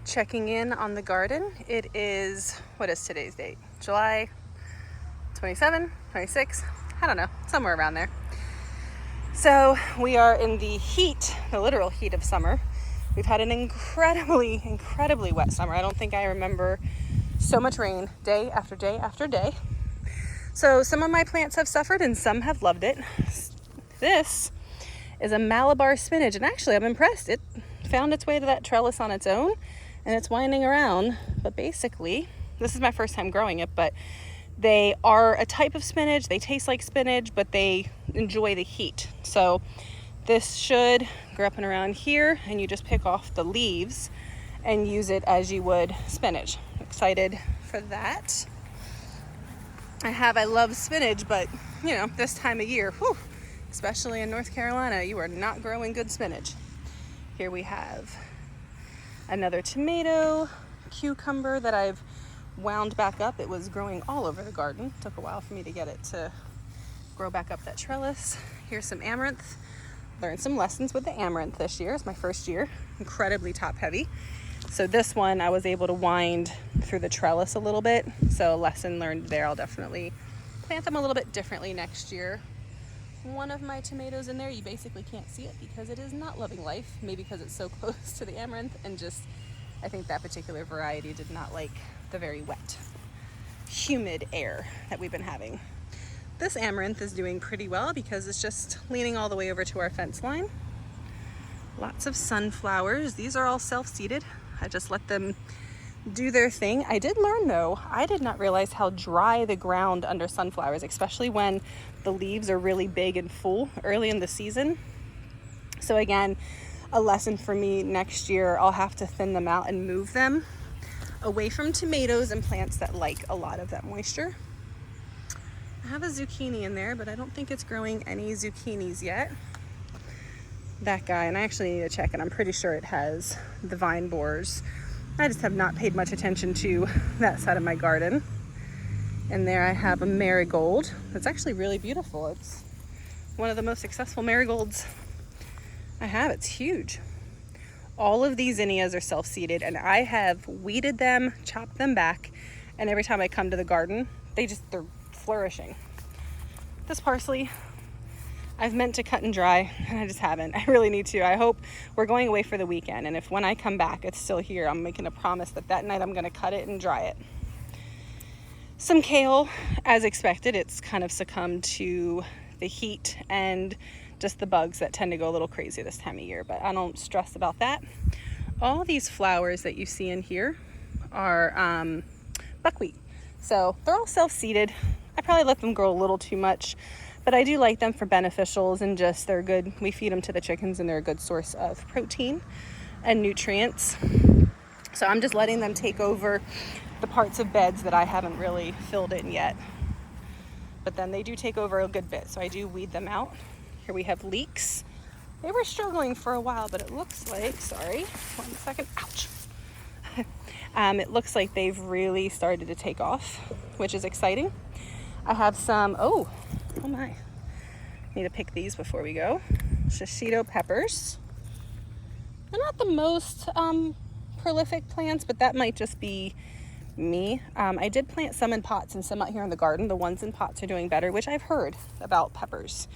checking in on the garden. It is, what is today's date? July 27, 26, I don't know, somewhere around there. So we are in the heat, the literal heat of summer. We've had an incredibly wet summer. I don't think I remember so much rain day after day after day. So some of my plants have suffered and some have loved it. This is a Malabar spinach, and actually I'm impressed. It found its way to that trellis on its own and it's winding around. But basically, this is my first time growing it, but they are a type of spinach. They taste like spinach, but they enjoy the heat. So this should grow up and around here, and you just pick off the leaves and use it as you would spinach. Excited for that. I love spinach, but you know, this time of year, whew, especially in North Carolina, you are not growing good spinach. Here we have another tomato, cucumber that I've wound back up. It was growing all over the garden. Took a while for me to get it to grow back up that trellis. Here's some amaranth. Learned some lessons with the amaranth this year. It's my first year. Incredibly top heavy. So this one I was able to wind through the trellis a little bit. So a lesson learned there. I'll definitely plant them a little bit differently next year. One of my tomatoes in there, you basically can't see it because it is not loving life. Maybe because it's so close to the amaranth, and just I think that particular variety did not like the very wet, humid air that we've been having. This amaranth is doing pretty well because it's just leaning all the way over to our fence line. Lots of sunflowers. These are all self-seeded. I just let them do their thing. I did learn though, I did not realize how dry the ground under sunflowers, especially when the leaves are really big and full early in the season. So again, a lesson for me next year, I'll have to thin them out and move them away from tomatoes and plants that like a lot of that moisture. I have a zucchini in there, but I don't think it's growing any zucchinis yet. That guy, and I actually need to check, and I'm pretty sure it has the vine borers. I just have not paid much attention to that side of my garden. And there I have a marigold. It's actually really beautiful. It's one of the most successful marigolds I have. It's huge. All of these zinnias are self-seeded, and I have weeded them, chopped them back, and every time I come to the garden, they're flourishing. This parsley, I've meant to cut and dry, and I just haven't. I really need to. I hope we're going away for the weekend, and if when I come back it's still here, I'm making a promise that night I'm gonna cut it and dry it. Some kale, as expected, it's kind of succumbed to the heat and just the bugs that tend to go a little crazy this time of year, but I don't stress about that. All these flowers that you see in here are buckwheat. So they're all self-seeded. I probably let them grow a little too much, but I do like them for beneficials, and just they're good. We feed them to the chickens and they're a good source of protein and nutrients. So I'm just letting them take over the parts of beds that I haven't really filled in yet. But then they do take over a good bit, so I do weed them out. Here we have leeks. They were struggling for a while, but it looks like, sorry, 1 second, ouch. It looks like they've really started to take off, which is exciting. I have some, oh my, need to pick these before we go. Shishito peppers. They're not the most prolific plants, but that might just be me. I did plant some in pots and some out here in the garden. The ones in pots are doing better, which I've heard about peppers.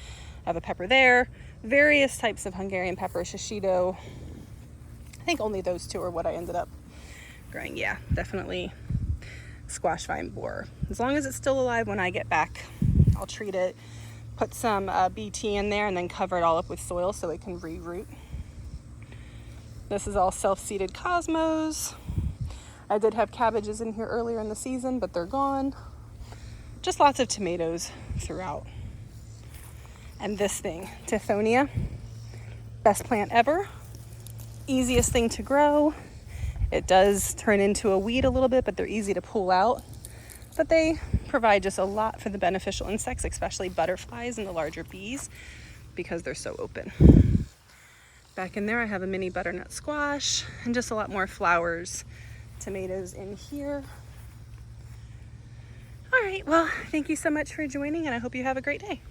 I have a pepper there, various types of Hungarian pepper, shishito. I think only those two are what I ended up growing. Yeah, definitely squash vine borer. As long as it's still alive when I get back, I'll treat it, put some BT in there, and then cover it all up with soil so it can reroot. This is all self-seeded cosmos. I did have cabbages in here earlier in the season, but they're gone. Just lots of tomatoes throughout. And this thing, Tithonia, best plant ever. Easiest thing to grow. It does turn into a weed a little bit, but they're easy to pull out. But they provide just a lot for the beneficial insects, especially butterflies and the larger bees, because they're so open. Back in there I have a mini butternut squash and just a lot more flowers, tomatoes in here. All right, well, thank you so much for joining, and I hope you have a great day.